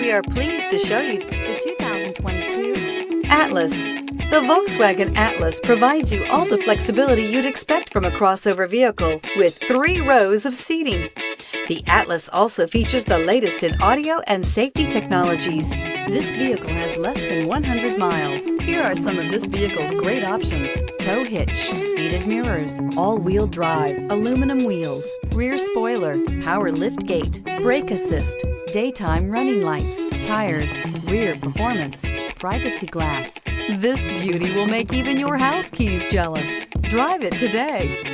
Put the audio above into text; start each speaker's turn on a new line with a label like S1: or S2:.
S1: We are pleased to show you the 2022 Atlas. The Volkswagen Atlas provides you all the flexibility you'd expect from a crossover vehicle with 3 rows of seating. The Atlas also features the latest in audio and safety technologies. This vehicle has less than 100 miles. Here are some of this vehicle's great options: tow hitch, heated mirrors, all-wheel drive, aluminum wheels, rear spoiler, power liftgate, brake assist, daytime running lights, tires, rear performance, privacy glass. This beauty will make even your house keys jealous. Drive it today.